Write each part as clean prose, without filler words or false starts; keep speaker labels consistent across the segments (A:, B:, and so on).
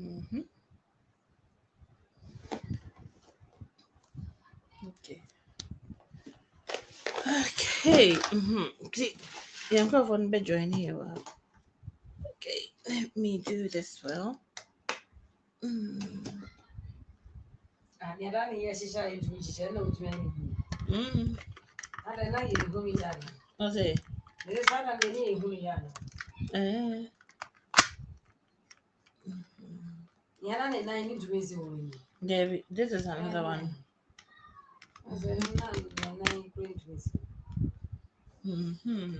A: Mm-hmm. Okay. Okay. Mm-hmm. See, yeah, I'm going for the join here. Okay, let me do this well. Mm. Mm. What's it? Eh. David, this is another one. Mm-hmm.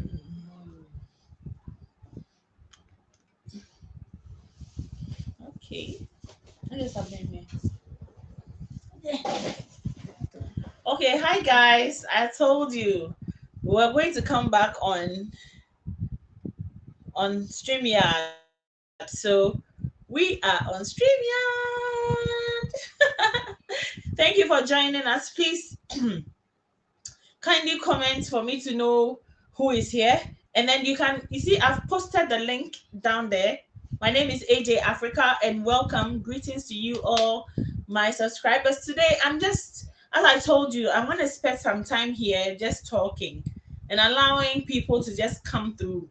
A: Okay. What is happening here? Okay, hi guys. I told you we're going to come back on StreamYard. So we are on StreamYard. Thank you for joining us. Please kindly comment for me to know who is here. And then you see, I've posted the link down there. My name is AJ Africa, and welcome. Greetings to you all, my subscribers. Today, as I told you, I want to spend some time here just talking and allowing people to just come through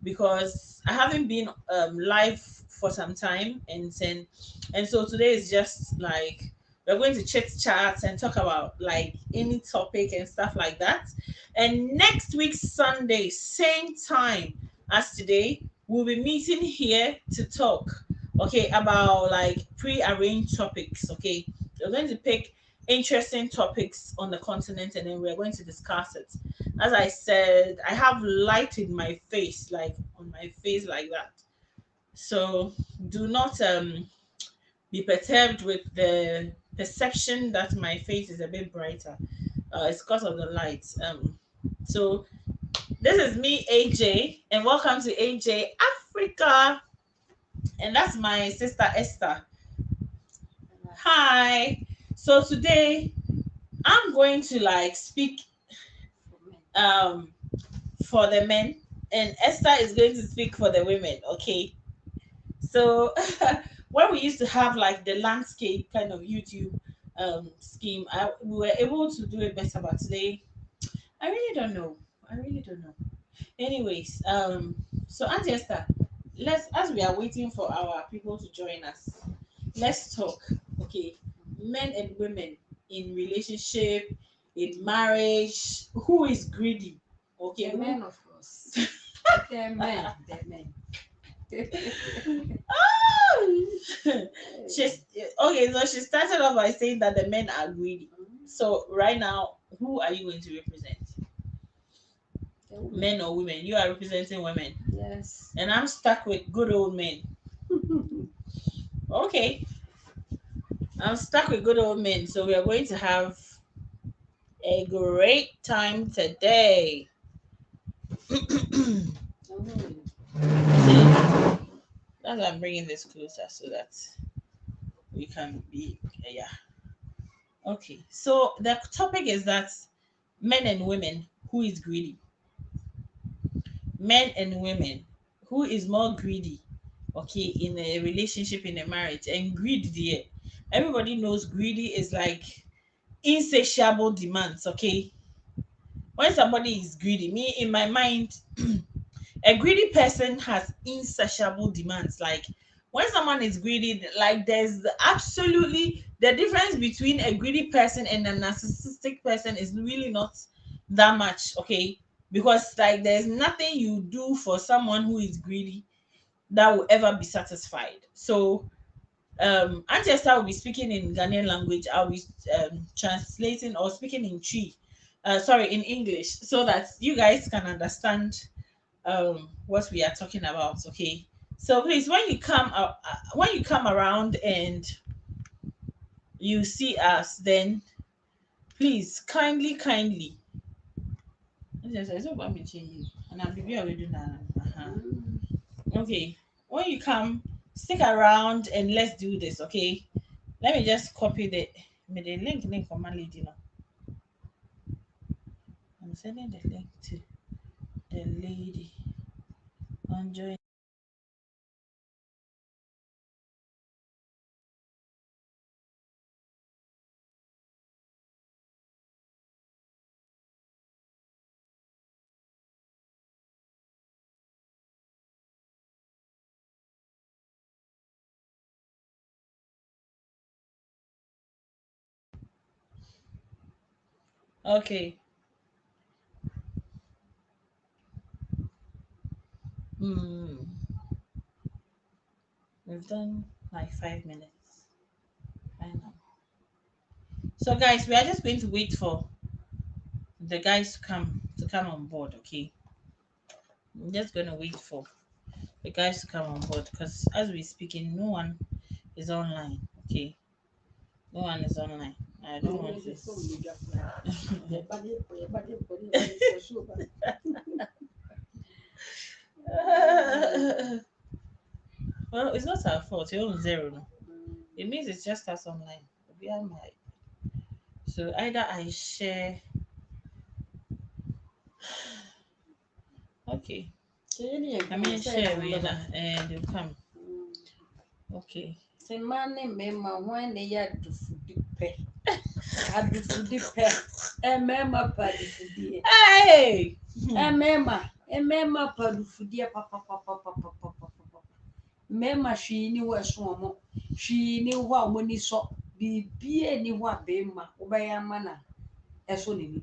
A: because I haven't been live for some time, and so today is just like we're going to chit chat and talk about like any topic and stuff like that. And next week, Sunday, same time as today, we'll be meeting here to talk, okay, about like pre-arranged topics, okay? We're going to pick interesting topics on the continent and then we're going to discuss it. As I said, I have light in my face, like on my face, like that. So do not be perturbed with the perception that my face is a bit brighter. It's because of the lights. So this is me, AJ, and welcome to AJ Africa. And that's my sister Esther. Hi. So today I'm going to like speak um for the men, and Esther is going to speak for the women. Okay. So when we used to have like the landscape kind of YouTube scheme, we were able to do it better, but today I really don't know. I really don't know. Anyways, so Auntie Esther, let's as we are waiting for our people to join us, let's talk. Okay, men and women in relationship, in marriage, who is greedy? Okay,
B: The
A: who?
B: men, of course. The men. The men.
A: Oh! She's okay. So she started off by saying that the men are greedy. So right now, who are you going to represent?
B: The women.
A: Men or women? You are representing women,
B: Yes.
A: and I'm stuck with good old men. Okay, I'm stuck with good old men. So we are going to have a great time today.
B: Oh.
A: That's why I'm bringing this closer so that we can be yeah. Okay, so the topic is that men and women, who is greedy? Men and women, who is more greedy? Okay, in a relationship, in a marriage, and greed there. Everybody knows greedy is like insatiable demands. Okay, when somebody is greedy, me in my mind, a greedy person has insatiable demands. Like when someone is greedy, like there's absolutely the difference between a greedy person and a narcissistic person is really not that much. Okay, because like there's nothing you do for someone who is greedy that will ever be satisfied. So Auntie Esther will be speaking in Ghanaian language. I'll be translating or speaking in Chi, sorry, in English, so that you guys can understand what we are talking about. Okay, so please, when you come around and you see us, then please kindly. Yes, I said, "What me change you?" And I'll be already now. Uh-huh.
B: Mm.
A: Okay, when you come, stick around and let's do this. Okay, let me just copy the link for my lady now. I'm sending the link to the lady on join. Okay. Hmm. We've done like 5 minutes. I know. So guys, we are just going to wait for the guys to come on board, okay? I'm just gonna wait for the guys to come on board because as we're speaking, no one is online. Okay. No one is online. I don't want to. Well, it's not our fault. You're on zero. No? It means it's just us online. We are my. So either I share. Okay. I mean share we and you come. Okay.
B: Say money me ma when they ya do food pay. I do food pay. And mema pa do food.
A: Hey.
B: And mema pa do food papa papa papa papa papa. Mema she ni wa so mo. She ni wa mo ni so. Bibie ni wa be ma. Obaya mana. Eso ni.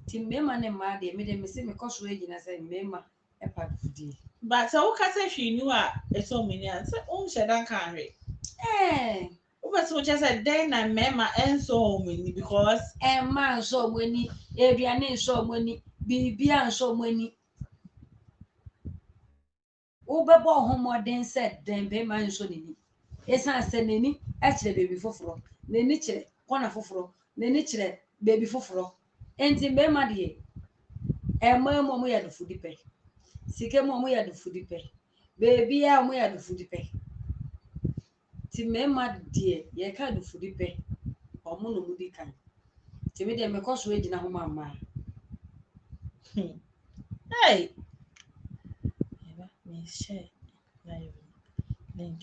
B: Ti mema ne ma de me de me se me koso agina say mema e pa do food.
A: But so kasa hwe ni wa eso mini an say on shedan kan re.
B: Eh.
A: Wobɛsɛ wokyɛ sɛ dɛn na mmarima ɛnsɔ wɔn ani because
B: Emma nsọ ọmọ ni aduane nsọ ọmọ ni biribia nsọ ọmọ ni wobɛbɔ ɔhomɔden sɛ dɛn bɛrima nsọ n'ani ɛsiane sɛ n'ani kyerɛ beebi foforɔ n'ani kyerɛ kɔna foforɔ n'ani kyerɛ beebi foforɔ nti mmarima deɛ mmaa mu ɔmo yɛ adofodi pɛ sika mu ɔmo yɛ adofodi pɛ beebia ɔmo yɛ adofodi pɛ nti mmarima deɛ yɛka adofodi pɛ ɔmo na ɔmo di kan nti mi deɛ mekɔ so gyina ho ma mmaa.
A: hey me share live link.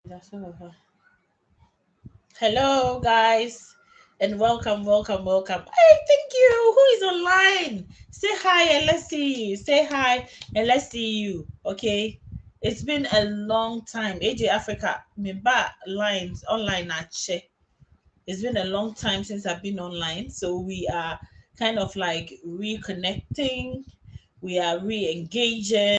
A: That's all of her. Hello, guys, and welcome, welcome, welcome. Hey, thank you. Who is online? Say hi and let's see you. Say hi and let's see you. Okay. It's been a long time. AJ Africa, me back lines online at che. It's been a long time since I've been online, so we are kind of like reconnecting. We are re-engaging.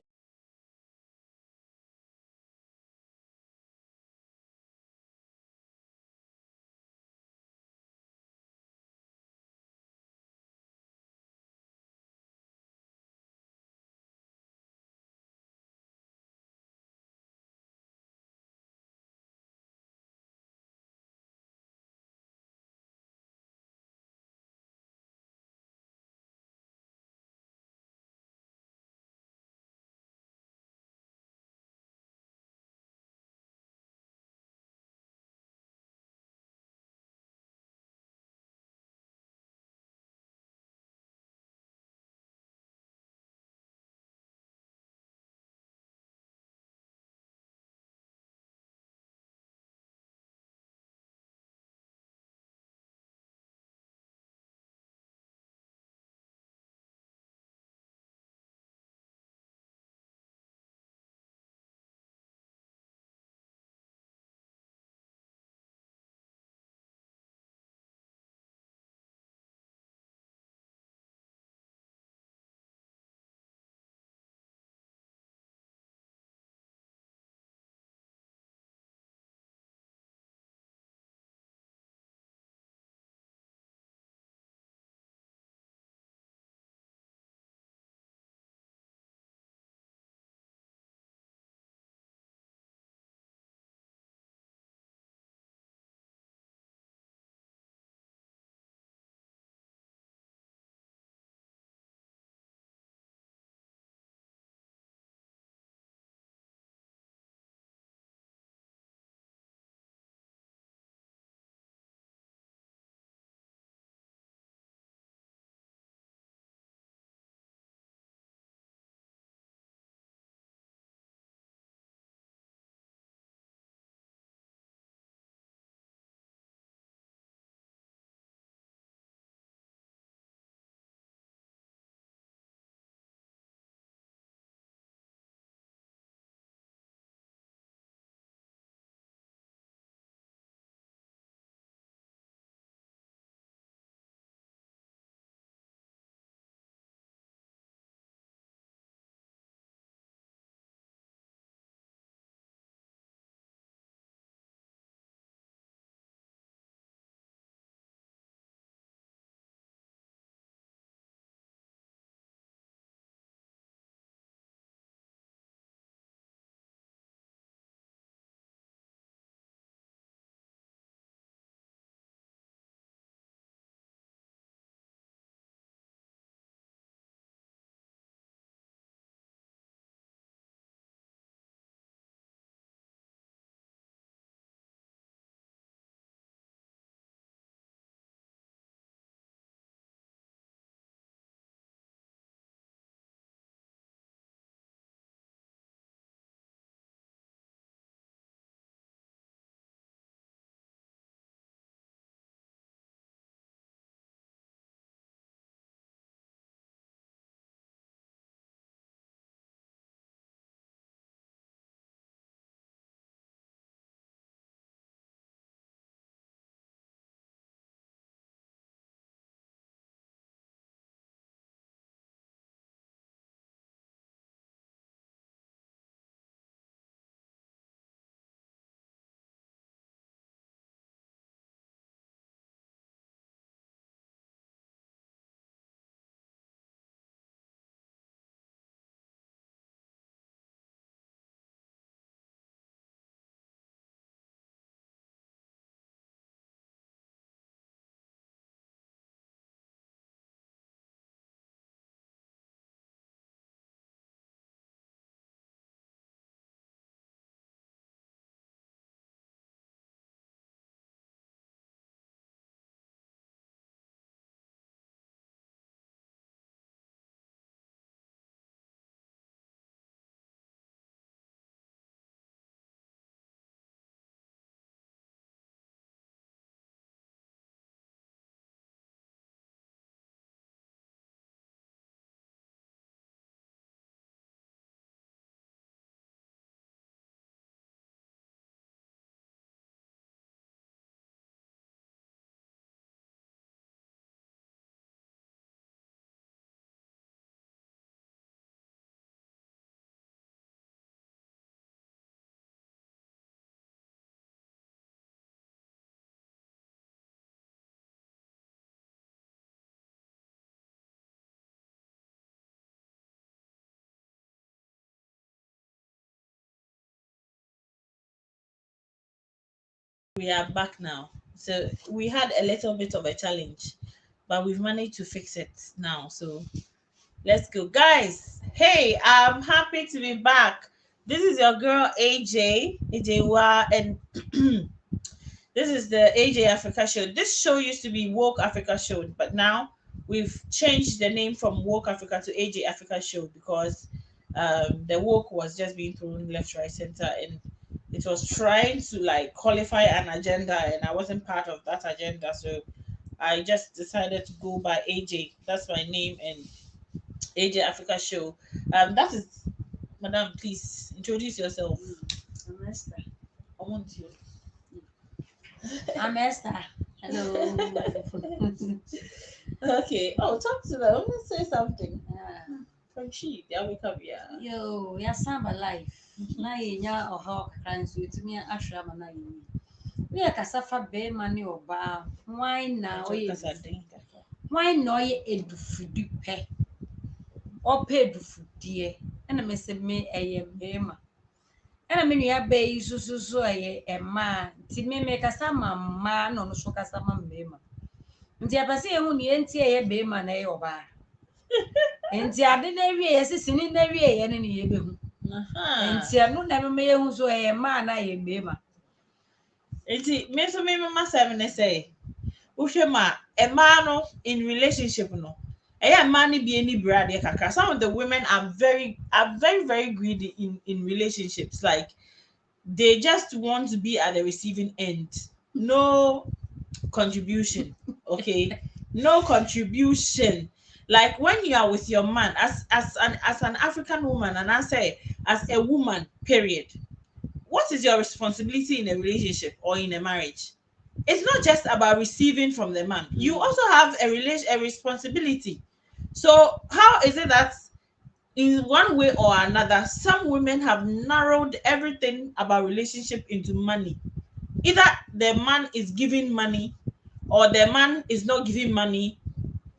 A: We are back now. So we had a little bit of a challenge, but we've managed to fix it now. So let's go, guys. Hey, I'm happy to be back. This is your girl AJ Wa, and this is the AJ Africa show. This show used to be Woke Africa show, but now we've changed the name from Woke Africa to AJ Africa show because the woke was just being thrown left, right, center, and it was trying to like qualify an agenda, and I wasn't part of that agenda, so I just decided to go by AJ. That's my name, and AJ Africa show. That is, Madam. Please introduce yourself.
B: I'm Esther.
A: I want you.
B: I'm Esther. Hello.
A: Okay. Oh, talk to them. Let me say something.
B: Yeah.
A: From she, there we come. Yeah.
B: Yo, ya samba life. Na yenya oha okranso etumi ahwe ama na yi. We akasafa be mani oba. Why na oye? Why no ye edufudu pe? Ope edufudie. Na me se me eye bema. Na me nua be yi so eye ema. Ti me kasa mama no so kasa mama. Nti apase ehu ne enti eye bema na eye oba. Enti ade na wie esisi ni na wie ye ne ne ye behu. Enti anu na me yehu so eye ma na ye bema.
A: Enti me so me mama seven say. Uhwe ma a man in relationship no. A man be any brad kakra. Some of the women are very greedy in relationships. Like they just want to be at the receiving end. No contribution. Okay. No contribution. Like when you are with your man as an African woman, and I say as a woman, period. What is your responsibility in a relationship or in a marriage? It's not just about receiving from the man. You also have a responsibility. So how is it that in one way or another, some women have narrowed everything about relationship into money? Either the man is giving money or the man is not giving money.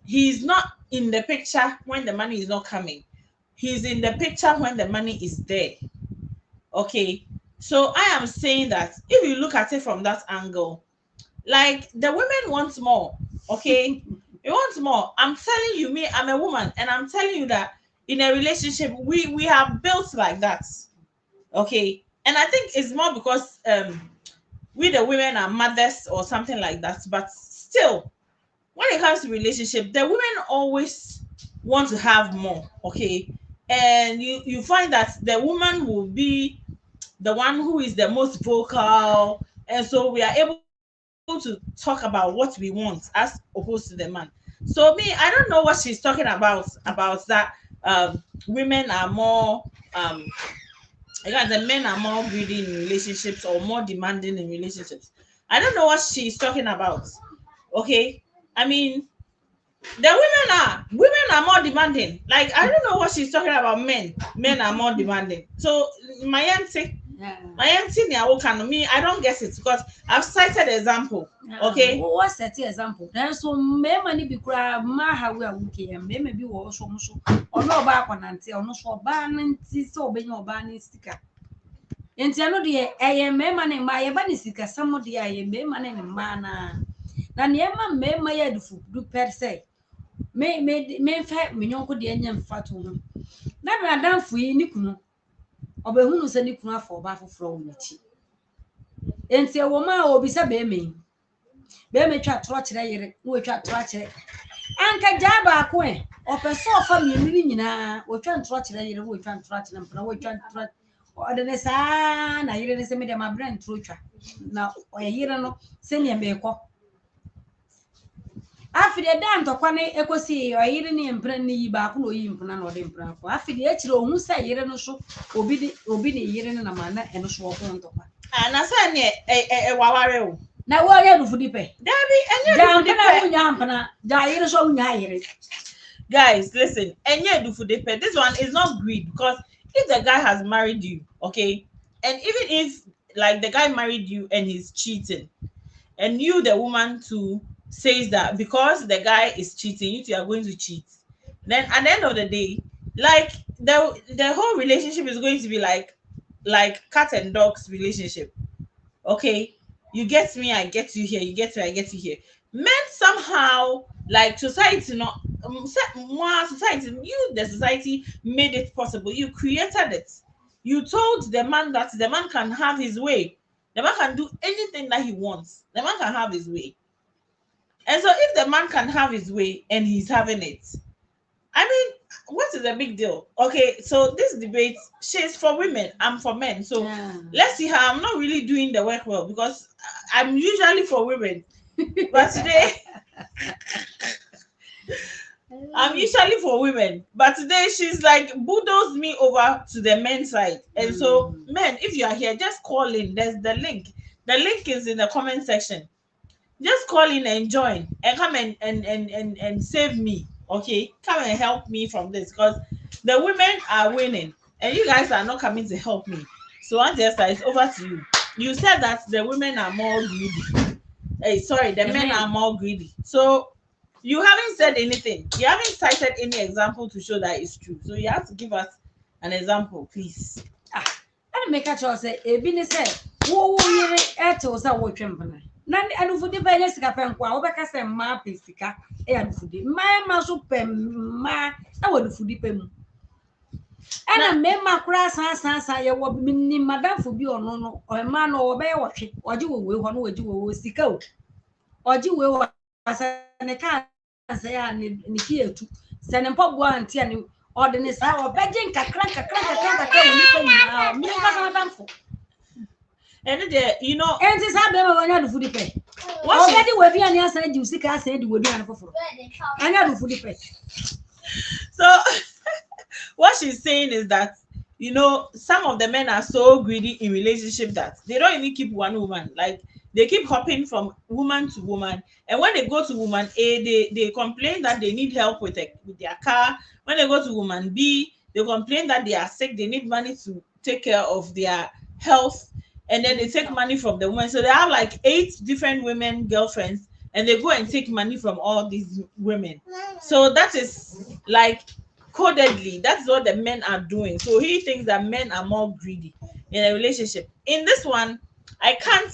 A: He's not in the picture when the money is not coming. He's in the picture when the money is there. Okay. So I am saying that if you look at it from that angle, like the women want more. Okay. You want more. I'm telling you, me, I'm a woman, and I'm telling you that in a relationship, we have built like that. Okay. And I think it's more because we the women are mothers or something like that. But still, when it comes to relationship, the women always want to have more. Okay. And you find that the woman will be the one who is the most vocal, and so we are able to talk about what we want as opposed to the man. So me, I don't know what she's talking about that women are more the men are more greedy in relationships or more demanding in relationships. I don't know what she's talking about. Okay. I mean, the women are more demanding. Like I don't know what she's talking about. Men are more demanding. So my auntie, me, I don't guess it because I've cited example. Okay.
B: What's that example? There's so many money be cry ma ha we awuke ya me be wo so so ono ba akwanante ono so ba nanti so obenye oba ni sika. Enti ano de eye me ma ne ma ye ba ni sika samo de eye me ma ne ma na ne ma me ma ya dufu du per se. Me fa me nyonko de enya mfa to ho. Na bra danfo yi ni kunu obehunu se ni kunu afọ ba foforo wo nchi. Enti ewo ma obi se be me twa toro kire yire no twa toro kire anka ja ba ko opeso ofa mi ni nyina wo twa toro kire yire wo twa toro kire mpna wo twa toro o de ne sa na yire ne se me de ma brand toro twa na o yire no se ne me ko afide da ntokwa ne ekosi o yire ne mpna ne yi ba ko no yi mpna na o de mpna ko afide e kire ohun se yire no so obi ne yire ne na ma na eno so ko ntokwa
A: na sa ne waware o
B: na wo ya dufu dipe
A: dabi enye dufu dipe
B: nya mpana ja yire so nya yire.
A: Guys, listen, enye dufu dipe, this one is not greed because if the guy has married you, okay, and even if like the guy married you and he's cheating, and you the woman too says that because the guy is cheating, you two are going to cheat, then at the end of the day, like the whole relationship is going to be like cat and dogs relationship. Okay. You get me, I get you here. You get me, I get you here. Men somehow, like society, not more society. You, the society, made it possible. You created it. You told the man that the man can have his way. The man can do anything that he wants. The man can have his way. And so, if the man can have his way and he's having it, I mean, what is the big deal? Okay, so this debate, she's for women, I'm for men. So
B: Yeah.
A: let's see how I'm not really doing the work well because I'm usually for women. But today I'm usually for women. But today she's like bulldozed me over to the men's side. And so, men, if you are here, just call in. There's the link. The link is in the comment section. Just call in and join and come and save me. Okay, come and help me from this because the women are winning and you guys are not coming to help me. So Angela, it's over to you. You said that the women are more greedy. Hey, sorry, the men are more greedy. So you haven't said anything. You haven't cited any example to show that it's true. So you have to give us an example, please.
B: And make a choice. Ebi ne say, wo yere eto sa wo twempana. Na adufudi ba yes ka pen kwa, obeka say ma pesika e adufudi. Ma so pem ma na wadufudi pem. Ana me ma kura san ye wo ni madam fo bi ono no, o ma no wo be wotwe. Oji wo we ho no waji wo sika o. Oji we wo asa ne kan say ya ni ki etu. Se ne mpo bo anti ani ordinary sa wo beje nkakra wo ni pa nyina. Me ka madam fo.
A: And you know,
B: and this how baby when you food pay. Already we be an answer you see can say the we be an for. And you food pay.
A: So what she's saying is that, you know, some of the men are so greedy in relationship that they don't even keep one woman. Like they keep hopping from woman to woman, and when they go to woman A, they complain that they need help with their car. When they go to woman B, they complain that they are sick, they need money to take care of their health, and then they take money from the woman. So they have like 8 different women girlfriends, and they go and take money from all these women. So that is like codedly, that's what the men are doing. So he thinks that men are more greedy in a relationship. In this one, I can't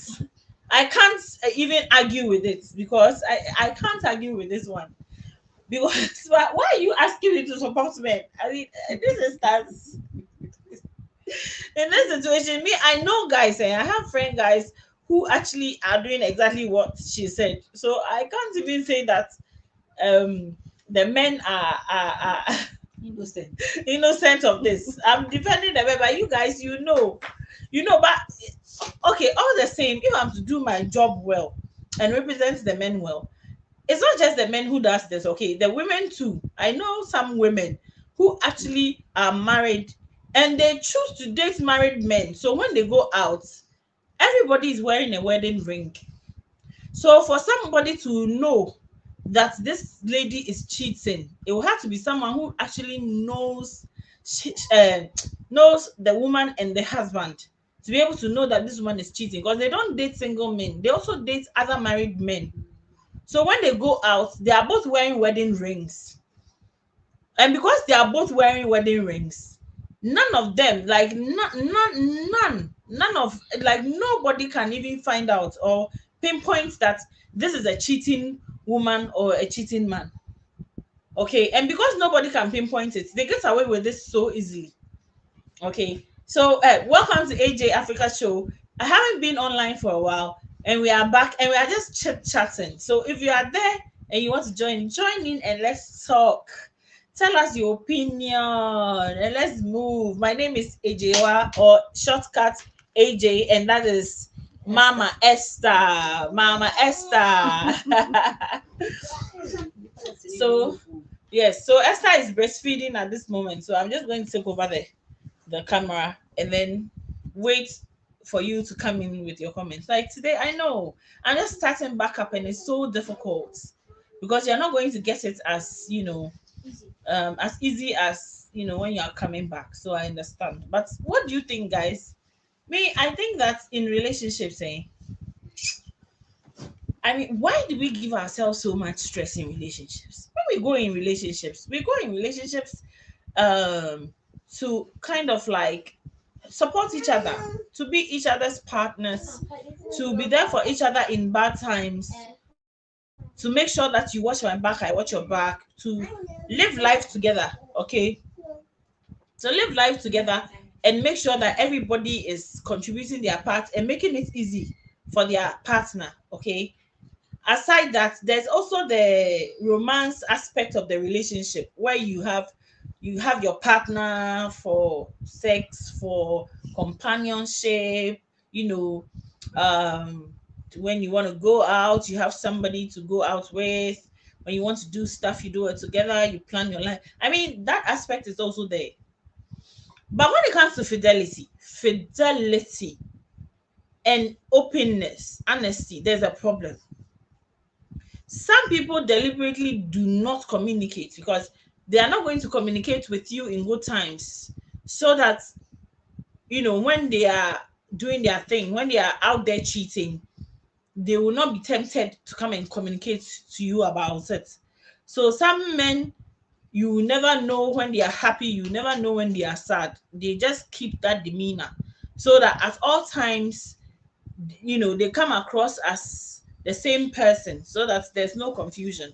A: even argue with it because I can't argue with this one because why are you asking me to support men? I mean, this is that in this situation, me, I know guys, and I have friend guys who actually are doing exactly what she said. So I can't even say that the men are innocent of this. I'm defending them, but you guys, you know. But okay, all the same, if I'm to do my job well and represent the men well, it's not just the men who does this. Okay, the women too. I know some women who actually are married and they choose to date married men. So when they go out, everybody is wearing a wedding ring. So for somebody to know that this lady is cheating, it will have to be someone who actually knows the woman and the husband to be able to know that this woman is cheating, because they don't date single men, they also date other married men. So when they go out, they are both wearing wedding rings, and because they are both wearing wedding rings, none of them, like none of, like nobody can even find out or pinpoint that this is a cheating woman or a cheating man. Okay, and because nobody can pinpoint it, they get away with this so easily. Okay, so welcome to AJ Africa show. I haven't been online for a while, and we are back, and we are just chit chatting. So if you are there and you want to join in and let's talk. Tell us your opinion and let's move. My name is AJwa, or shortcut AJ, and that is Mama Esther. Mama Esther. So yes, so Esther is breastfeeding at this moment. So I'm just going to take over the camera and then wait for you to come in with your comments. Like today, I know I'm just starting back up and it's so difficult because you're not going to get it as as easy as when you're coming back. So I understand. But what do you think, guys? Me, I think that in relationships, I mean, why do we give ourselves so much stress in relationships? When we go in relationships to kind of like support each other, to be each other's partners, to be there for each other in bad times, to make sure that you watch my back, I watch your back, to live life together, okay? To live life together and make sure that everybody is contributing their part and making it easy for their partner, okay? Aside that, there's also the romance aspect of the relationship where you have your partner for sex, for companionship, you know, when you want to go out, you have somebody to go out with. When you want to do stuff, you do it together, you plan your life. I mean, that aspect is also there. But when it comes to fidelity and openness, honesty, there's a problem. Some people deliberately do not communicate because they are not going to communicate with you in good times, so that when they are doing their thing, when they are out there cheating, they will not be tempted to come and communicate to you about it. So some men, you will never know when they are happy, you never know when they are sad. They just keep that demeanor so that at all times, they come across as the same person, so that there's no confusion.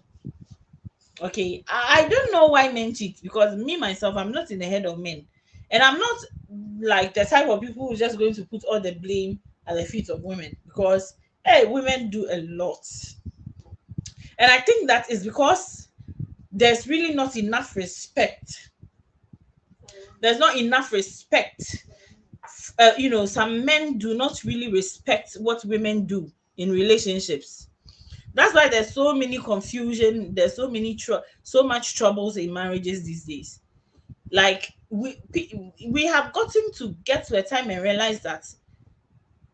A: Okay, I don't know why men cheat, because me myself, I'm not in the head of men, and I'm not like the type of people who's just going to put all the blame at the feet of women, because hey, women do a lot. And I think that is because there's really not enough respect. There's not enough respect. Some men do not really respect what women do in relationships. That's why there's so many confusion, there's so much troubles in marriages these days. Like we have gotten to get to a time and realize that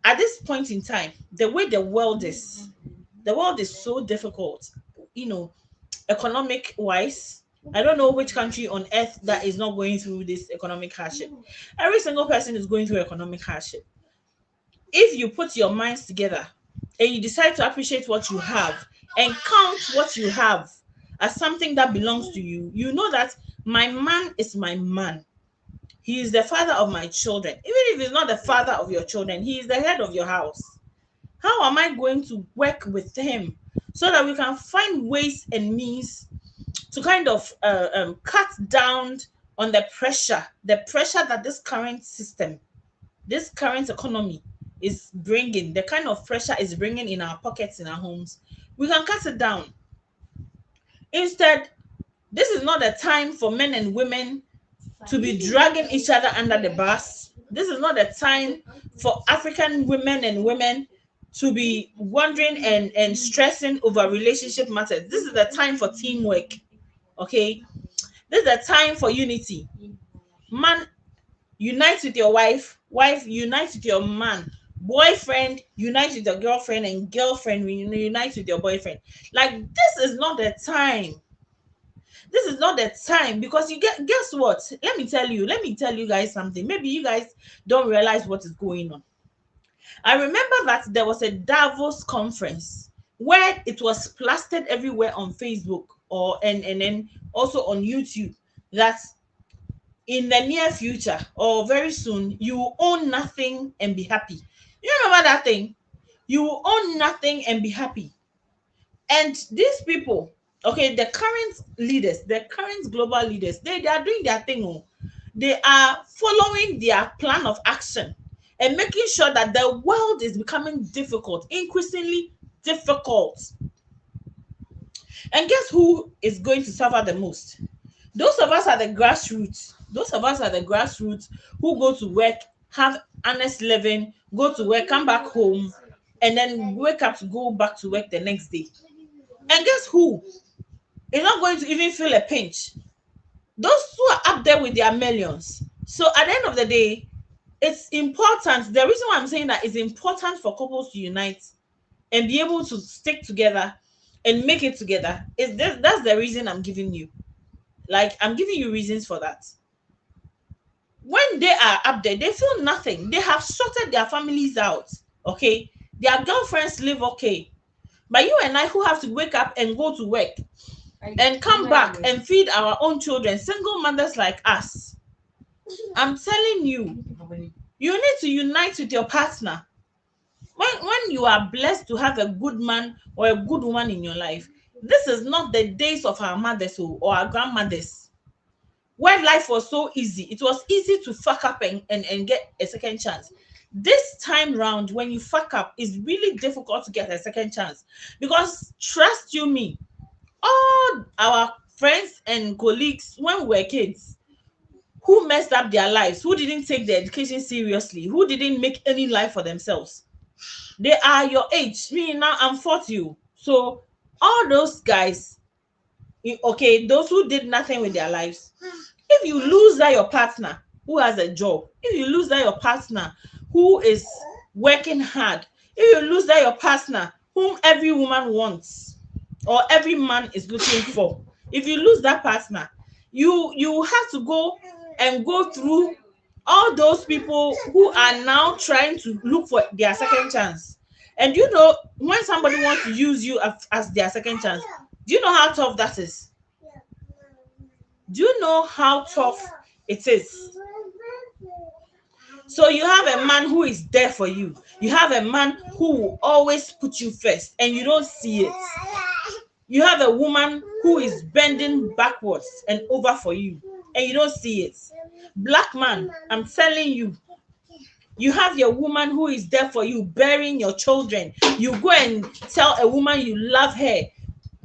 A: at this point in time, the way the world is so difficult, you know economic wise. I don't know which country on earth that is not going through this economic hardship. Every single person is going through economic hardship. If you put your minds together and you decide to appreciate what you have and count what you have as something that belongs to you, you know that my man is my man. He is the father of my children. Even if he's not the father of your children, he is the head of your house. How am I going to work with him so that we can find ways and means to kind of cut down on the pressure that this current system, this current economy is bringing, the kind of pressure is bringing in our pockets, in our homes. We can cut it down. Instead, this is not a time for men and women to be dragging each other under the bus. This is not a time for African women and women to be wondering and stressing over relationship matters. This is the time for teamwork. Okay, this is the time for unity. Man, unite with your wife. Wife, unite with your man. Boyfriend, unite with your girlfriend, and girlfriend, unite with your boyfriend. Like, this is not the time. This is not the time, because guess what? Let me tell you guys something. Maybe you guys don't realize what is going on. I remember that there was a Davos conference where it was plastered everywhere on Facebook, and then also on YouTube, that in the near future or very soon you will own nothing and be happy. You remember that thing? You will own nothing and be happy. And these people, okay, the current leaders, the current global leaders, they are doing their thing. Oh. They are following their plan of action and making sure that the world is becoming difficult, increasingly difficult. And guess who is going to suffer the most? Those of us at the grassroots. Those of us at the grassroots who go to work, have honest living, go to work, come back home, and then wake up to go back to work the next day. And guess who is not going to even feel a pinch? Those who are up there with their millions. So at the end of the day, it's important. The reason why I'm saying that it's important for couples to unite and be able to stick together and make it together is that's the reason I'm giving you. Like, I'm giving you reasons for that. When they are up there, they feel nothing. They have sorted their families out. Okay, their girlfriends live okay. But you and I, who have to wake up and go to work and come back and feed our own children, single mothers like us, I'm telling you, You need to unite with your partner. When you are blessed to have a good man or a good woman in your life, this is not the days of our mothers or our grandmothers, where life was so easy. It was easy to fuck up and get a second chance. This time round, when you fuck up, it's really difficult to get a second chance, because trust you me, all our friends and colleagues when we were kids who messed up their lives, who didn't take their education seriously, who didn't make any life for themselves, they are your age. Me now, I'm 40. So all those guys, okay, those who did nothing with their lives, if you lose that your partner who has a job, if you lose that your partner who is working hard, if you lose that your partner whom every woman wants or every man is looking for, if you lose that partner, you have to go through all those people who are now trying to look for their second chance. And you know, when somebody wants to use you as their second chance, do you know how tough that is? Do you know how tough it is? So you have a man who is there for you. You have a man who will always put you first and you don't see it. You have a woman who is bending backwards and over for you and you don't see it. Black man, I'm telling you, you have your woman who is there for you, bearing your children. You go and tell a woman you love her.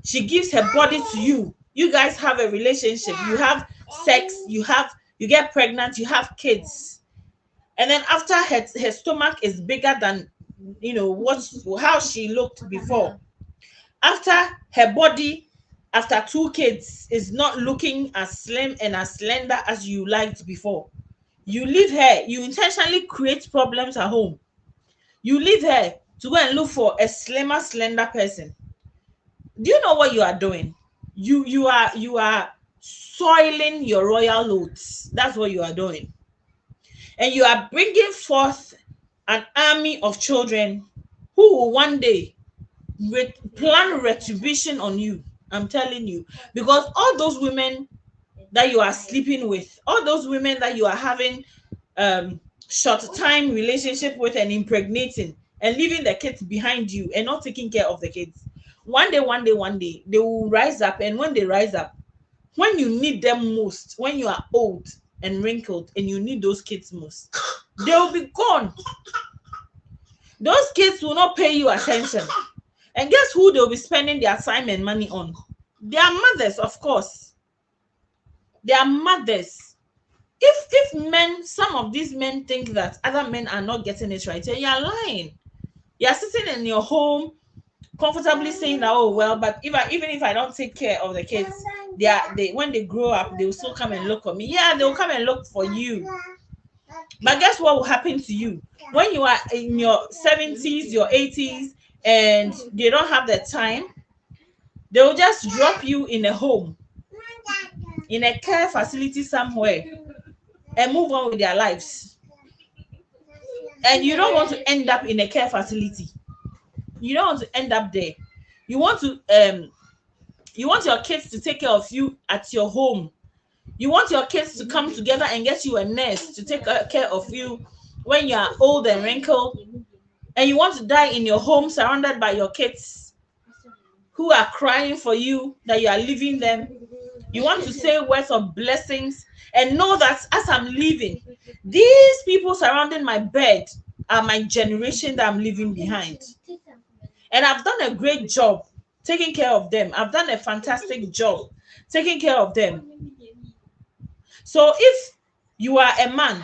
A: She gives her body to you. You guys have a relationship. You have sex. You get pregnant. You have kids. And then after her stomach is bigger than how she looked before. After her body, after 2 kids, is not looking as slim and as slender as you liked before. You leave her. You intentionally create problems at home. You leave her to go and look for a slimmer, slender person. Do you know what you are doing? You are soiling your royal oats. That's what you are doing. And you are bringing forth an army of children who will one day plan retribution on you. I'm telling you. Because all those women that you are sleeping with, all those women that you are having short time relationship with and impregnating and leaving the kids behind you and not taking care of the kids, one day they will rise up. And when they rise up, when you need them most, when you are old and wrinkled and you need those kids most, they will be gone. Those kids will not pay you attention. And guess who they'll be spending their time and money on? Their mothers, of course. Their mothers. If men, some of these men think that other men are not getting it right, you're lying. You're sitting in your home comfortably saying that, oh well, but even if I don't take care of the kids, they when they grow up, they will still come and look for me. Yeah, they will come and look for you. But guess what will happen to you when you are in your 70s, your 80s, and they don't have the time? They will just drop you in a home, in a care facility somewhere, and move on with their lives. And you don't want to end up in a care facility. You don't want to end up there. You want your kids to take care of you at your home. You want your kids to come together and get you a nurse to take care of you when you are old and wrinkled. And you want to die in your home surrounded by your kids who are crying for you that you are leaving them. You want to say words of blessings and know that as I'm leaving, these people surrounding my bed are my generation that I'm leaving behind. And I've done a great job taking care of them. I've done a fantastic job taking care of them. So if you are a man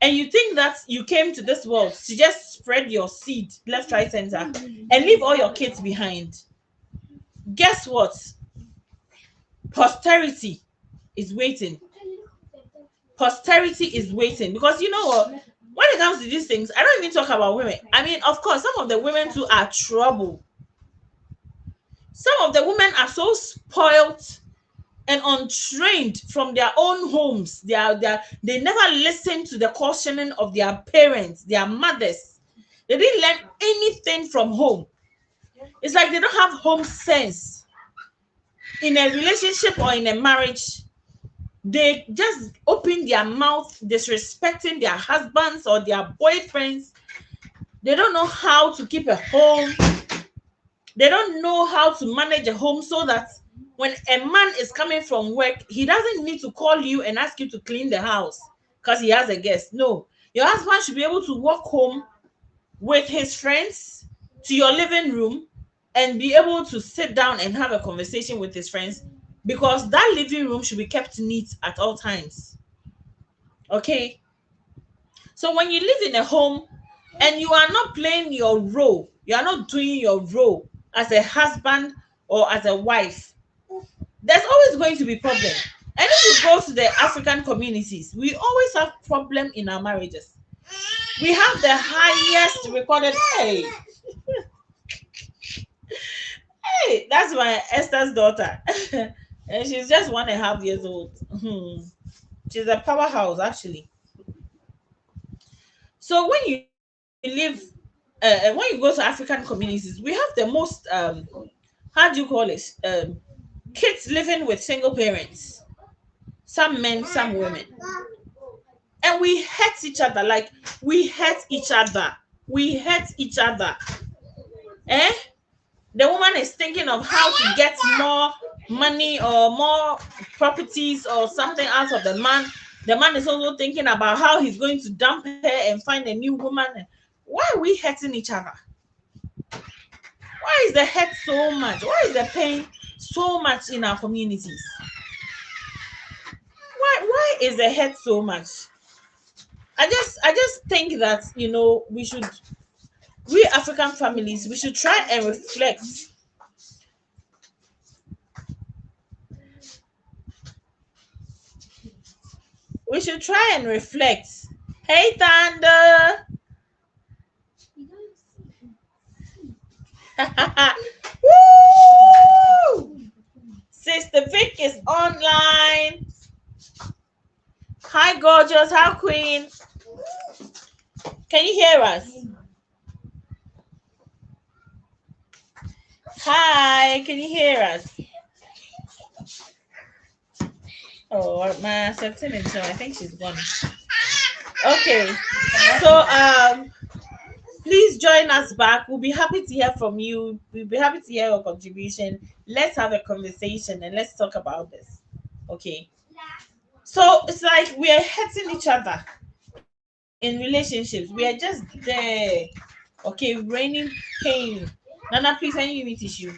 A: and you think that you came to this world to just spread your seed left, right, center and leave all your kids behind, guess what? Posterity is waiting. Posterity is waiting. Because you know what? When it comes to these things, I don't even talk about women. I mean, of course, some of the women too are trouble. Some of the women are so spoiled and untrained from their own homes. They never listen to the cautioning of their parents, their mothers. They didn't learn anything from home. It's like they don't have home sense. In a relationship or in a marriage, They just open their mouth disrespecting their husbands or their boyfriends. They don't know how to keep a home. They don't know how to manage a home so that when a man is coming from work, he doesn't need to call you and ask you to clean the house because he has a guest. No, your husband should be able to walk home with his friends to your living room and be able to sit down and have a conversation with his friends, because that living room should be kept neat at all times. Okay, so when you live in a home and you are not playing your role, you are not doing your role as a husband or as a wife, there's always going to be problem. And if you go to the African communities, we always have problem in our marriages. We have the highest recorded. Hey, that's my Esther's daughter. And she's just 1.5 years old. She's a powerhouse, actually. So when you live, when you go to African communities, we have the most, how do you call it? Kids living with single parents, some men, some women. And we hurt each other. Like, we hurt each other. We hurt each other. Eh? The woman is thinking of how to get more money or more properties or something out of the man. The man is also thinking about how he's going to dump her and find a new woman. Why are we hurting each other? Why is the hurt so much? Why is the pain so much in our communities? Why is the hurt so much? I just think that, we African families, we should try and reflect. We should try and reflect. Hey, Thunder. Woo! Sister Vic is online. Hi, gorgeous. Hi, queen. Can you hear us? Hi, can you hear us? Oh, my September, so I think she's gone. Okay, so please join us back. We'll be happy to hear from you. We'll be happy to hear your contribution. Let's have a conversation and let's talk about this. Okay. So it's like we are hurting each other in relationships. We are just there. Okay, raining pain. Nana, please, can you give me tissue?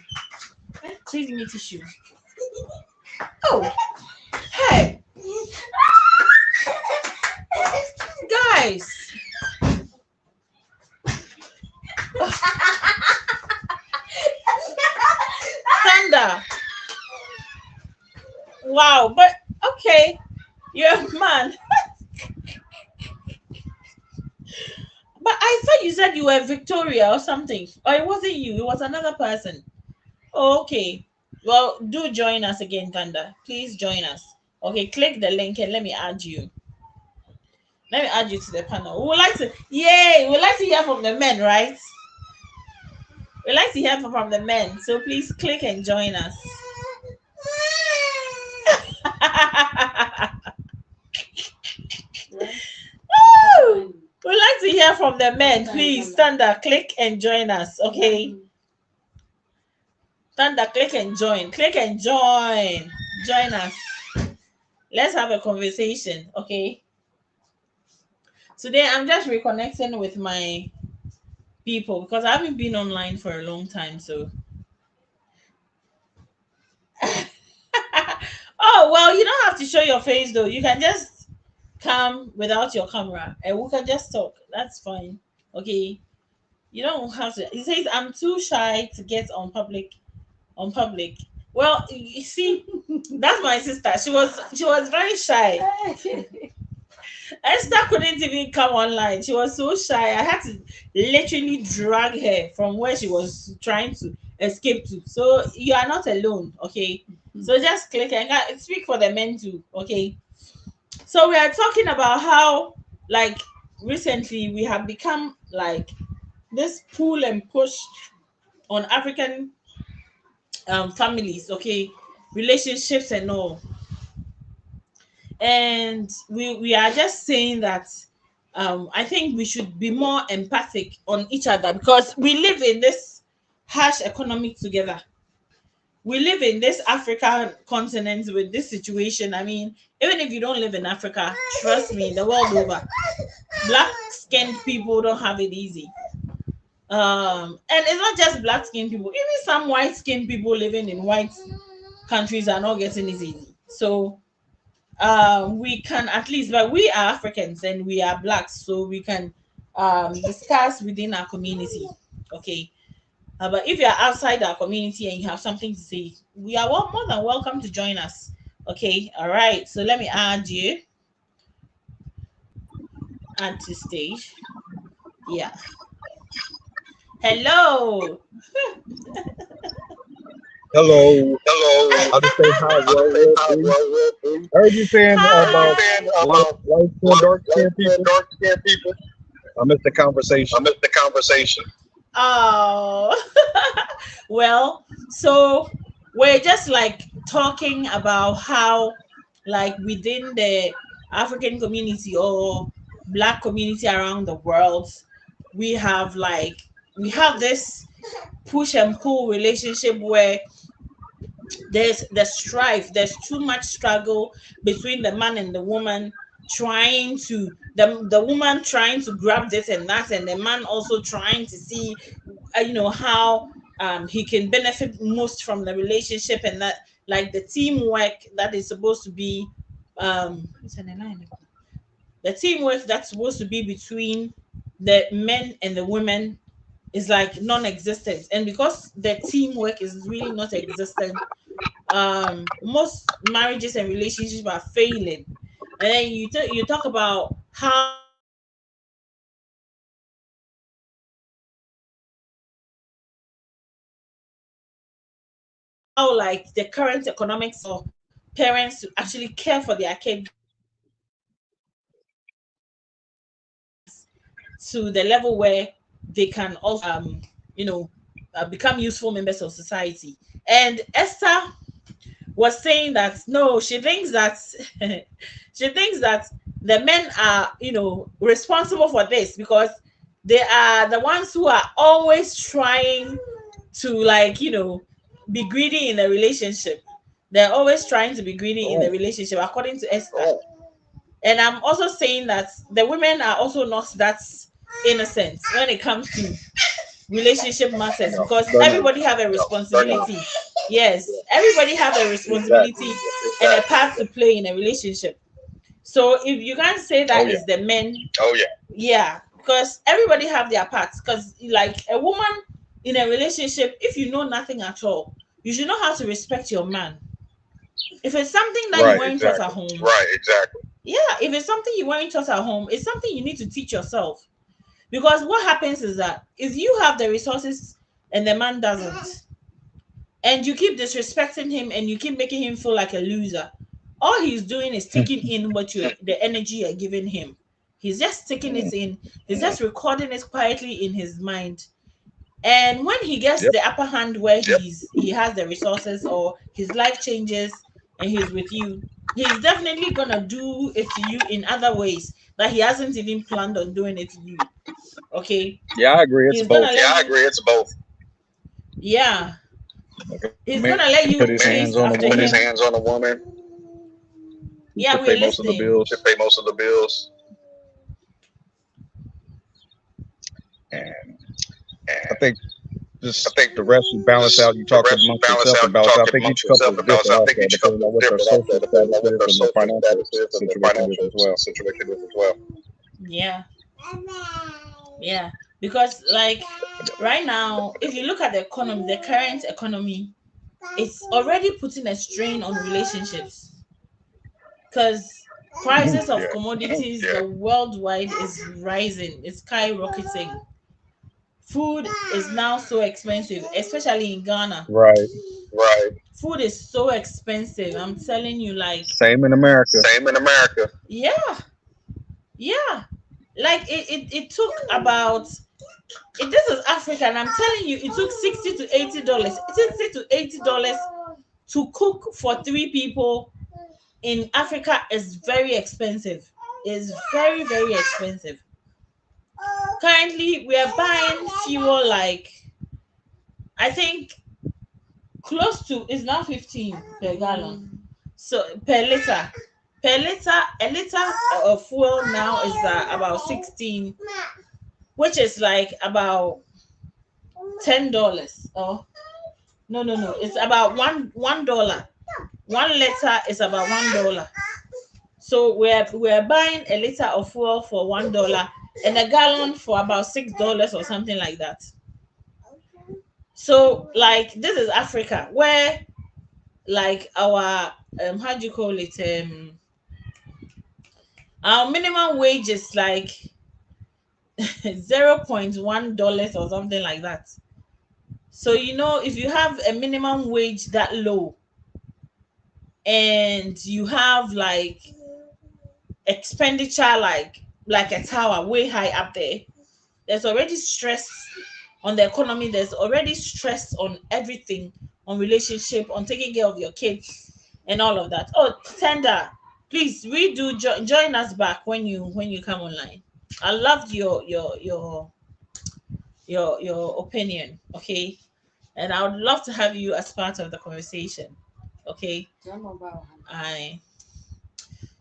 A: Please give me tissue. Oh, hey, guys. Thunder. Wow, but okay, you're a man. But I thought you said you were Victoria or something. Or it wasn't you, it was another person. Oh, okay. Well, do join us again, Thunder. Please join us. Okay, click the link and let me add you. Let me add you to the panel. We would like to, yay! We would like to hear from the men, right? We like to hear from the men. So please click and join us. Woo! We'd like to hear from the men. Please, Thunder, click and join us. Okay. Thunder, click and join. Click and join. Join us. Let's have a conversation. Okay. Today I'm just reconnecting with my people because I haven't been online for a long time. So oh well, you don't have to show your face though. You can just come without your camera and we can just talk. That's fine. Okay. You don't have to. He says I'm too shy to get on public. Well, you see, that's my sister. She was very shy. Esther couldn't even come online. She was so shy. I had to literally drag her from where she was trying to escape to. So you are not alone, okay? So just click and speak for the men too, okay? So we are talking about how, like, recently we have become like this pull and push on African families, okay, relationships and all. And we are just saying that I think we should be more empathic on each other because we live in this harsh economy together. We live in this African continent with this situation. I mean, even if you don't live in Africa, trust me, the world over, black skinned people don't have it easy. And it's not just black skinned people, even some white skinned people living in white countries are not getting it easy. So we can at least, but we are Africans and we are blacks, so we can discuss within our community. Okay. But if you're outside our community and you have something to say, we are more than welcome to join us. Okay. All right. So let me add to stage. Yeah. Hello.
C: Hello.
A: Hello.
C: I'll just say hi,
A: I'll just say
C: well,
A: hi,
C: please.
A: well.
C: I heard you saying
A: Hi.
C: about
A: Saying
C: light,
A: about
C: light skin, dark
A: light
C: skin
A: skinned,
C: people.
A: dark skinned people.
C: I missed the conversation.
A: I missed the conversation. Oh, well, so we're just like talking about how, like, within the African community or black community around the world, we have this push and pull relationship where there's the strife, there's too much struggle between the man and the woman, trying to the woman trying to grab this and that, and the man also trying to see how he can benefit most from the relationship, and that, like, the teamwork that is supposed to be what's in the line? The teamwork that's supposed to be between the men and the women is like non-existent, and because the teamwork is really not existent, most marriages and relationships are failing. And then you talk about how, like, the current economics or parents to actually care for their kids, to the level where they can also become useful members of society. And Esther was saying that no, she thinks that she thinks that the men are, responsible for this because they are the ones who are always trying to, like, be greedy in a relationship. They're always trying to be greedy in the
C: Oh,
A: relationship, according to Esther. And I'm also saying that the women are also not that innocent when it comes to relationship matters,
C: no,
A: because
C: they're not.
A: everybody have a responsibility. Yes, everybody have a
C: Exactly.
A: responsibility and a part to play in a relationship. So if you can't say
C: Oh,
A: that
C: yeah.
A: is the men, oh yeah, because everybody have their parts. Because, like, a woman in a relationship, if you know nothing at all, you should know how to respect your man. If it's something that you
C: Right,
A: weren't taught at
C: exactly.
A: home, right? Exactly. Yeah, if it's something you weren't taught at home, it's something you need to teach yourself. Because what happens is that if you have the resources and the man doesn't, and you keep disrespecting him and you keep making him feel like a loser, all he's doing is taking in the energy you're giving him. He's just taking it in. He's just recording it quietly in his mind. And when he gets
C: Yep.
A: the upper hand where he has the resources, or his life changes and he's with you, he's definitely gonna do it to you in other ways that he hasn't even planned on doing it to you. Okay.
C: Yeah, I agree. It's
A: He's gonna
C: both.
A: let Yeah, I agree. It's both. Yeah.
C: Like a
A: He's
C: man
A: gonna let
C: put
A: you
C: his hands
A: chase
C: on a
A: after
C: woman,
A: him. Put his hands on a woman.
C: he
A: Yeah,
C: should
A: we're
C: pay most of the
A: listening.
C: bills.
A: Should pay most of the bills.
C: And I
A: And
C: think
A: I
C: just
A: think
C: the rest you balance
A: just
C: out. You
A: the
C: talk
A: rest you
C: amongst
A: balance
C: yourself
A: out. You
C: about that.
A: talk
C: I think each
A: amongst
C: couple
A: yourself
C: is
A: about. So
C: different
A: I think
C: also,
A: each couple
C: depending on
A: is
C: what their
A: different
C: social
A: also, depending
C: status
A: on what
C: is
A: their
C: and their
A: social
C: financial
A: status is and their
C: situation is
A: financial
C: as well.
A: situation is as well. Yeah. Yeah. Because, like, right now, if you look at the economy, the current economy, it's already putting a strain on relationships because prices of
C: Yeah.
A: commodities, the worldwide, is rising, it's skyrocketing. Food is now so expensive, especially in Ghana.
C: Right.
A: Right. Food is so expensive, I'm telling you, like,
C: Same in America.
A: same in America. Yeah, yeah. Like, it took about this is Africa, and I'm telling you, it took $60 to $80, $60 to $80 to cook for three people in Africa is very expensive. Is very, very expensive. Currently, we are buying fuel like I think close to is now 15 per gallon. So per liter. Per liter, a liter of fuel now is about 16, which is like about $10. Oh no, it's about $1. 1 liter is about $1. So we're buying a liter of fuel for $1 and a gallon for about $6 or something like that. So like this is Africa where like our how do you call it our minimum wage is like $0.1 or something like that. So if you have a minimum wage that low and you have like expenditure like a tower way high up there, there's already stress on the economy, there's already stress on everything, on relationship, on taking care of your kids and all of that. Oh, Tender, please join us back when you come online. I loved your opinion, okay? And I would love to have you as part of the conversation, okay? I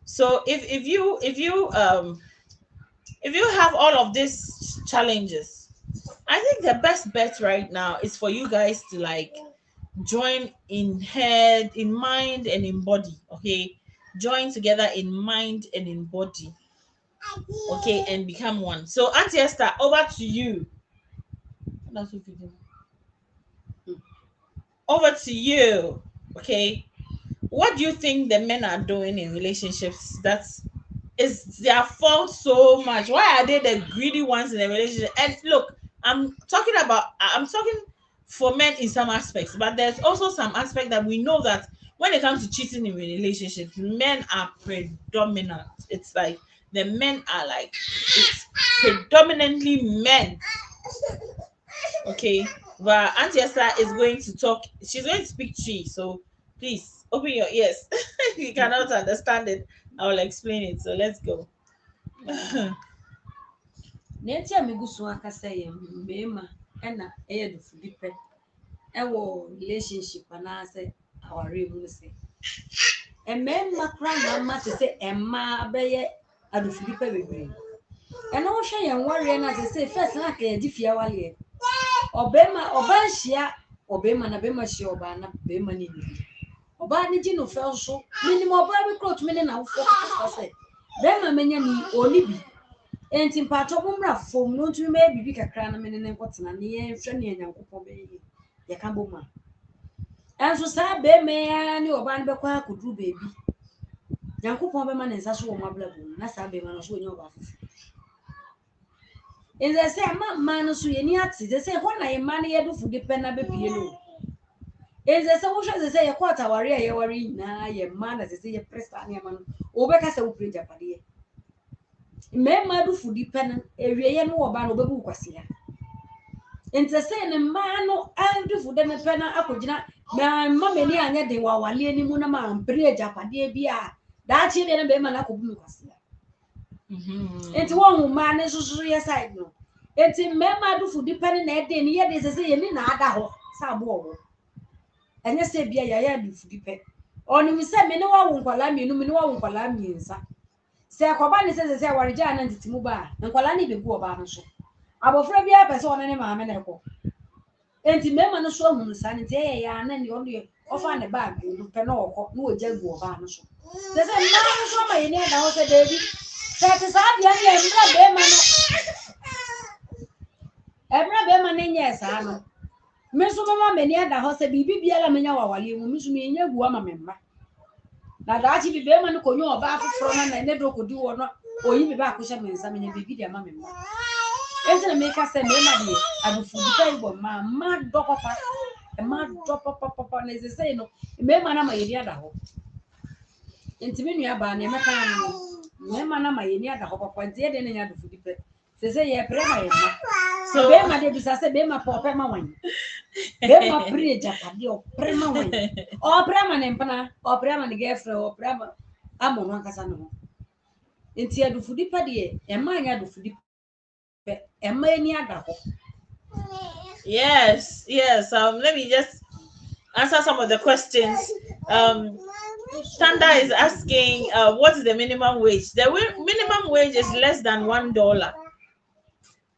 A: so if you have all of these challenges, I think the best bet right now is for you guys to like join in head, in mind, and in body, okay? Join together in mind and in body, okay, and become one. So Auntie Esther, over to you. Over to you, okay? What do you think the men are doing in relationships that is their fault so much? Why are they the greedy ones in the relationship? And look, I'm talking for men in some aspects, but there's also some aspect that we know that when it comes to cheating in relationships, men are predominant. It's like the men are like it's predominantly men. Okay, but Auntie Esther is going to talk. She's going to speak Chi, so please open your ears. If you cannot understand it, I will explain it. So let's go.
B: Neti a megusu akasa ye mbema na eye do fudi pe ewo relationship na say aware mu se emema kra na ma se emma beye adufudi pe bebre ena wo hwe ye nware na se first na ka ye difia wale obema obanhia obema na bema hia oba na bema ni ni oba ni ji no fe so minimum oba be crot mini na wo fo se bema menya ni oni bi enti mpato bomra fom no ntumi me bibi kakra na mene ne nkotena ne ye hwe ne nyankopon be ye ka bomma enso sa be me ya ni oba ne be kwa akudru bebi nyankopon be ma ne nsa so wo mabla bom na sa be ma no so onye oba fufu enze se ma no so ye ni ati ze se ho na ye ma ne ye do fude pe na be pie no enze se wo hwe ze se ye kwata ware ye ware na ye ma na ze se ye presta ne ma no obeka se wo preja pade mema du fudi pen ewieye no oba no obebu kwase ya ente se ne ma no andu fude ne pen akogina ma mani anya de wa wale ani mu na ma mpre ajapade bia da chi de ne be ma na kobu kwase ya ente wo hu ma ne susu ye side no ente mema du fudi pen na ede ni ye de se ye ni na ada ho sa bo wo enye se bia ya du fudi pen oni mi se me ne wa wu nkwala mi nu mi ne wa wu nkwala mi nsa se akoba ni se warija na ntitimu ba nkwala ni begu oba no so abofra bia pese one ne maame na ekọ enti mema no so ahunu sa ni te ya na ni ono ofa ne bag no pe na okọ no oja gu oba no so se ma no so ma yeni ada ho se debi se te sa bia ni emra be ma ne nye sa no me so mama me ni ada ho se bibi bia la menya wawale mu me so me nya gu ama memma na dachi bi be ma no konyo oba afoforo na ne do kodi wo no oyi bi ba akusha mensa menye bibi dia ma memma enti na me ka se me ma de adufu di kai bo ma do papa ma do papa na ze say no me ma na ma yedi ada ho enti me nua ba na me ka no me ma na ma yedi ada ho papa enti e de ne nya adufu di pe se ye pre ma ye ma so be ma de bi sa se be ma papa ma wan be ma pre japade o pre ma wan o pre ma ne mpana o pre ma ne gefre o pre ma amo no ankasa no ho nti adufudi pa de ema anya adufudi pe ema ani ada ho.
A: Yes. Let me just answer some of the questions. Tanda is asking, what is the minimum wage? The minimum wage is less than $1.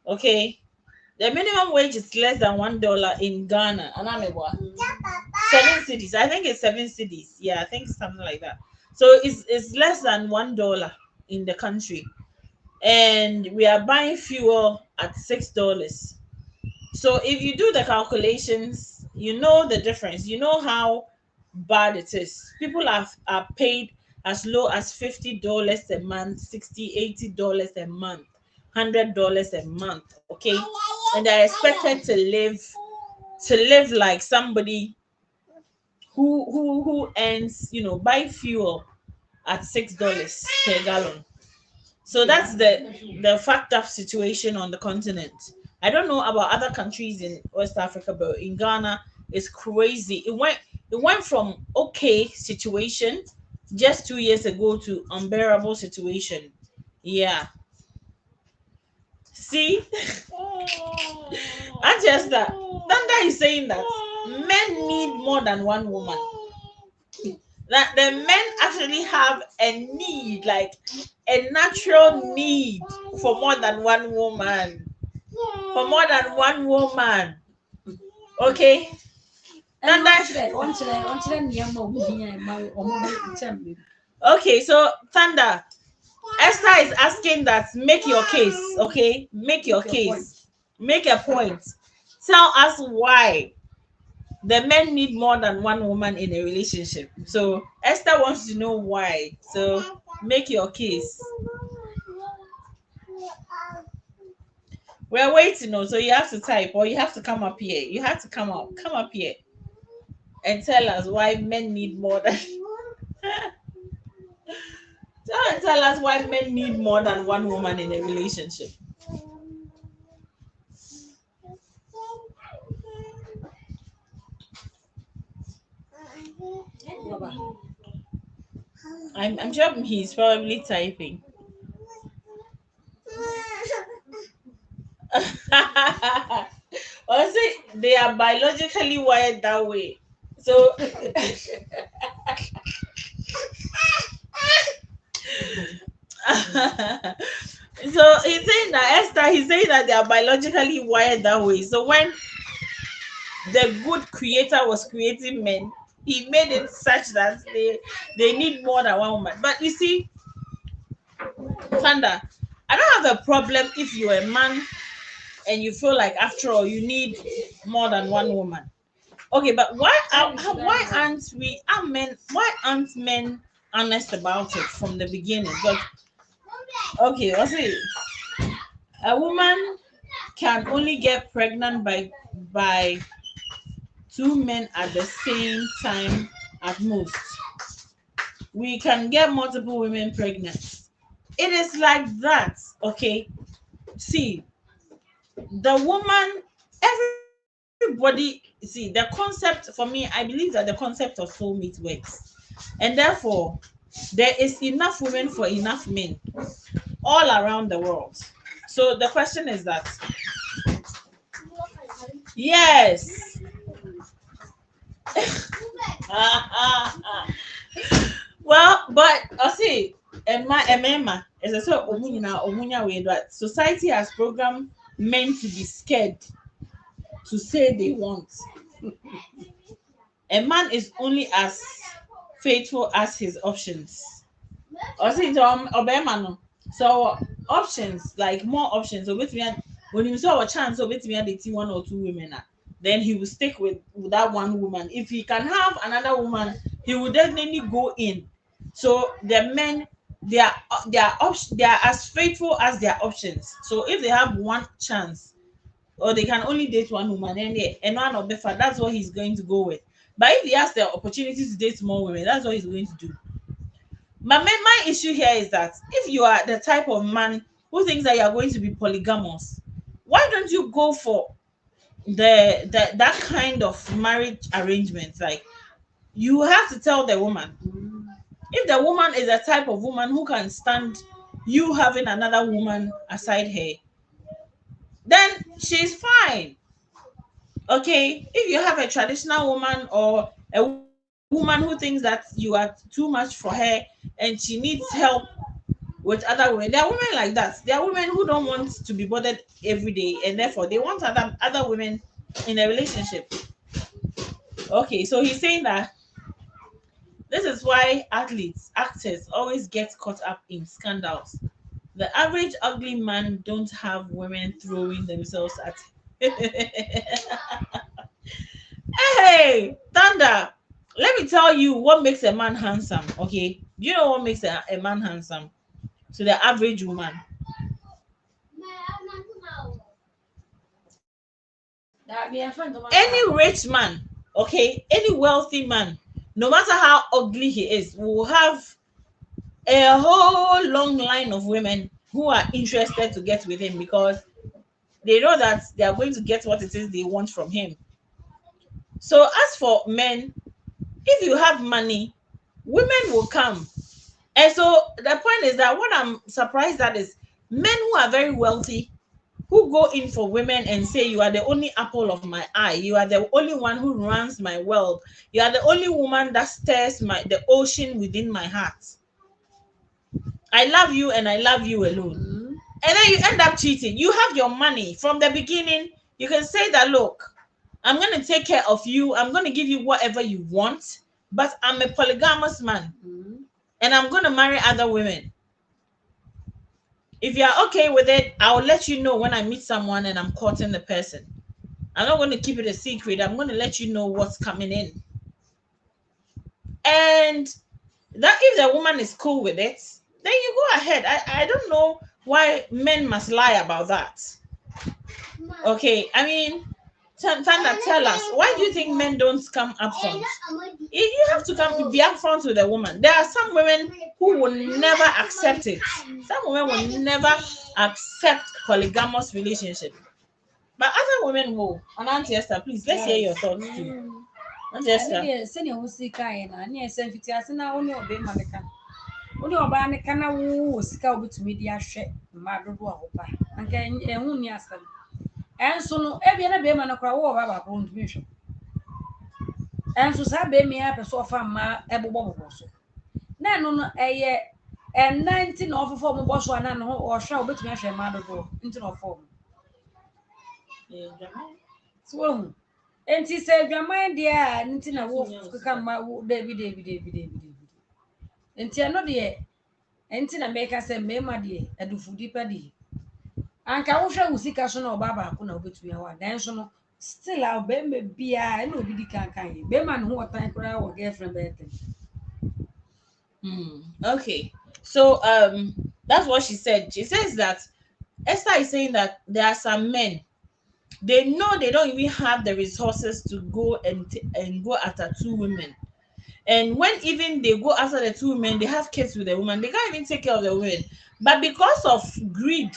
A: Okay, the minimum wage is less than $1 in Ghana. And I'm 7 cities. I think it's 7 cities. Yeah, I think something like that. So it's less than $1 in the country, and we are buying fuel at $6. So if you do the calculations, you know the difference. You know how bad it is. People are paid as low as $50 a month, $60, $80 a month, $100 a month. Okay, and they're expected to live like somebody who earns, buy fuel at $6 per gallon. So that's the fucked up situation on the continent. I don't know about other countries in West Africa, but in Ghana, it's crazy. It went from okay situation just 2 years ago to unbearable situation. Yeah. See, Manchester, Thunder is saying that men need more than one woman. That the men actually have a need, like a natural need for more than one woman. For more than one woman. Okay?
B: And
A: Thunder.
B: on chere niam o hia ma o mo be
A: Okay, so Thunder, Esther is asking that make your case, okay? Make your case. Make a point. Tell us why the men need more than one woman in a relationship. So Esther wants to know why. So make your case. We're waiting, so you have to type or you have to come up here. You have to come up here and tell us why men need more than tell us why men need more than one woman in a relationship. I'm sure he's probably typing. Or say they are biologically wired that way. So so he's saying that they are biologically wired that way. So when the good creator was creating men, he made it such that they need more than one woman. But you see, Thunder, I don't have a problem if you're a man and you feel like after all you need more than one woman. Okay, but why aren't men honest about it from the beginning? But okay, I'll say a woman can only get pregnant by two men at the same time at most. We can get multiple women pregnant. It is like that, okay? See, the woman, everybody, see, the concept for me, I believe that the concept of soulmate works. And therefore, there is enough women for enough men all around the world. So the question is that, yes. Well, but I see, Emma, as I said, Omunya way that society has programmed men to be scared to say they want. A man is only as faithful as his options. Or see, Obama no. So options, like more options. So when you saw a chance, so with me dating one or two women, then he will stick with that one woman. If he can have another woman, he will definitely go in. So the men, they are as faithful as their options. So if they have one chance, or they can only date one woman, and one of the fact that's what he's going to go with. But if he has the opportunity to date more women, that's what he's going to do. My issue here is that if you are the type of man who thinks that you are going to be polygamous, why don't you go for that kind of marriage arrangement? Like, you have to tell the woman, If the woman is a type of woman who can stand you having another woman aside her, then she's fine. Okay, if you have a traditional woman or a woman who thinks that you are too much for her and she needs help with other women, there are women like that. There are women who don't want to be bothered every day, and therefore they want other women in a relationship. Okay, so he's saying that this is why athletes, actors always get caught up in scandals. The average ugly man don't have women throwing themselves at hey, Thunder, let me tell you what makes a man handsome, okay? Do you know what makes a man handsome? To the average woman.
B: That be a friend of
A: Any rich man, okay, any wealthy man, no matter how ugly he is, will have a whole long line of women who are interested to get with him because they know that they are going to get what it is they want from him. So, as for men, if you have money, women will come. And so the point is that what I'm surprised at is men who are very wealthy who go in for women and say, you are the only apple of my eye, you are the only one who runs my world, you are the only woman that stirs the ocean within my heart. I love you and I love you alone. And then you end up cheating. You have your money from the beginning. You can say that, look, I'm going to take care of you, I'm going to give you whatever you want, but I'm a polygamous man and I'm going to marry other women. If you're okay with it, I'll let you know when I meet someone and I'm courting the person. I'm not going to keep it a secret. I'm going to let you know what's coming in. And that if the woman is cool with it, then you go ahead. I don't know why men must lie about that. Okay, I mean, Tanda, tell us, why do you think men don't come up front? You have to come be up front with a woman. There are some women who will never accept it. Some women will never accept polygamous relationship. But other women will. And Auntie Esther, please, let's hear your thoughts too. Auntie Esther.
B: Send your Sika and yes, and Fitiasana only obey Malika. Only Obana Kana woo, Sika with media share, Madro Hopa, and can Uniasam. And so no, every other baby man a crowd about contribution. And so Sabe me up a sofa ma ebo bobble. Na no a and 19 of form was one and or shall bet me a share Madro into no form. So, and she said, your mind, dear, and in a wolf come my David. And she no dear, and Tina make us a mema dear, and do food deeper dear. And Kausha will see Casson or Baba could not between our dance on. Still, I'll be beer, and nobody can kind. Beman who are time for our girlfriend better.
A: Okay. So that's what she said. She says that Esther is saying that there are some men, they know they don't even have the resources to go and go after two women. And when even they go after the two women, they have kids with the woman, they can't even take care of the women. But because of greed,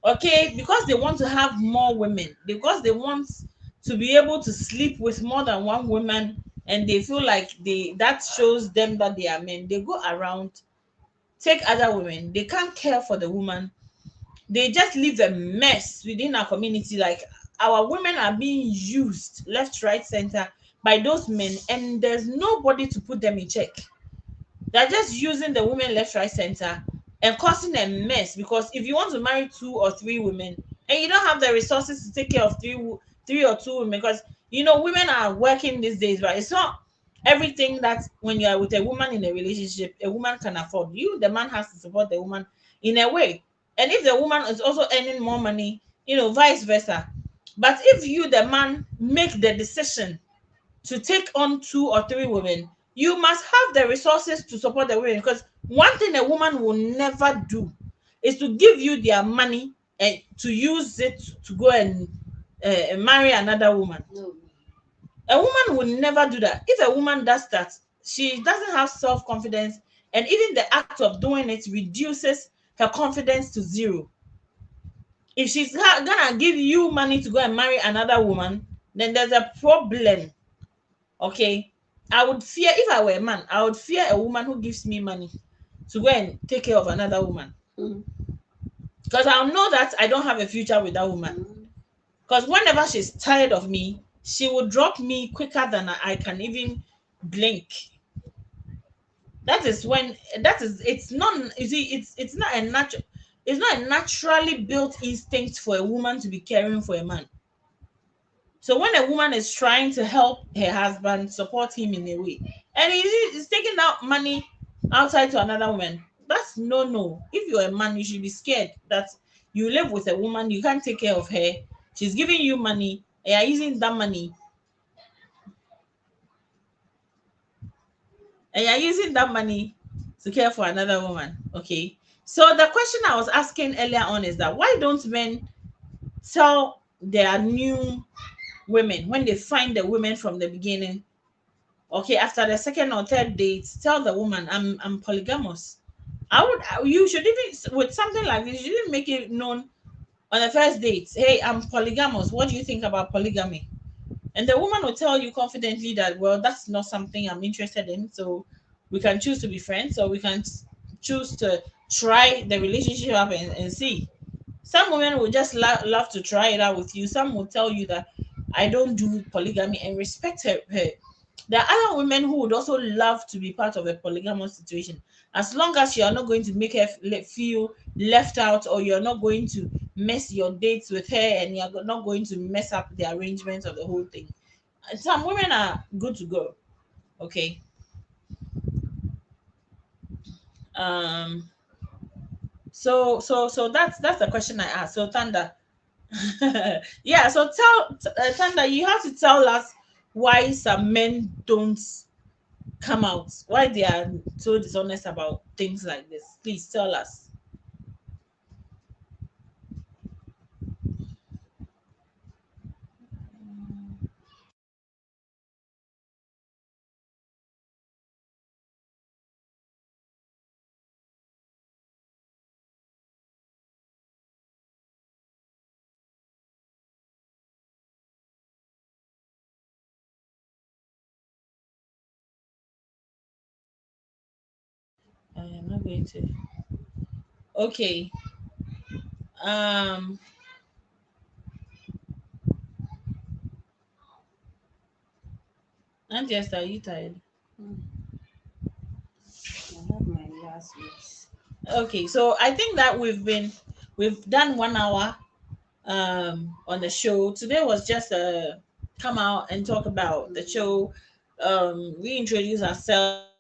A: okay, because they want to have more women, because they want to be able to sleep with more than one woman, and they feel like that shows them that they are men, they go around, take other women, they can't care for the woman, they just leave a mess within our community. Like, our women are being used left, right, center by those men, and there's nobody to put them in check. They're just using the women left, right, center and causing a mess. Because if you want to marry 2 or 3 women and you don't have the resources to take care of three or 2 women, because women are working these days, but it's not everything that when you are with a woman in a relationship, a woman can afford. You, the man, has to support the woman in a way. And if the woman is also earning more money, vice versa. But if you, the man, make the decision to take on 2 or 3 women, you must have the resources to support the women. Because one thing a woman will never do is to give you their money and to use it to go and marry another woman.
B: No.
A: A woman will never do that. If a woman does that, she doesn't have self-confidence, and even the act of doing it reduces her confidence to zero. If she's gonna give you money to go and marry another woman, then there's a problem. Okay, I would fear, if I were a man, I would fear a woman who gives me money to go and take care of another woman.
B: Mm.
A: Because I'll know that I don't have a future with that woman. Because whenever she's tired of me, she will drop me quicker than I can even blink. That is when, that is, it's not, you see, it's not a natural, it's not a naturally built instinct for a woman to be caring for a man. So when a woman is trying to help her husband, support him in a way, and he's taking out money outside to another woman, that's no, no. If you're a man, you should be scared that you live with a woman, you can't take care of her. She's giving you money, and you're using that money, to care for another woman. Okay. So the question I was asking earlier on is that why don't men tell their new women when they find the women from the beginning? Okay, after the second or third date, tell the woman, I'm polygamous. You should even, with something like this, you didn't make it known on the first date. Hey, I'm polygamous. What do you think about polygamy? And the woman will tell you confidently that, well, that's not something I'm interested in. So we can choose to be friends, or we can choose to try the relationship up and see. Some women will just love to try it out with you. Some will tell you that I don't do polygamy and respect her. There are other women who would also love to be part of a polygamous situation, as long as you are not going to make her feel left out, or you're not going to mess your dates with her, and you're not going to mess up the arrangements of the whole thing. Some women are good to go. Okay. Um. So that's the question I asked. So Thunder, yeah. So Thunder, you have to tell us why some men don't come out, why they are so dishonest about things like this. Please tell us. I am not going to. Okay. Um. Auntie Esther, are you tired?
B: I have my last words.
A: Okay. So I think that we've done 1 hour on the show. Today was just a come out and talk about the show, reintroduce ourselves,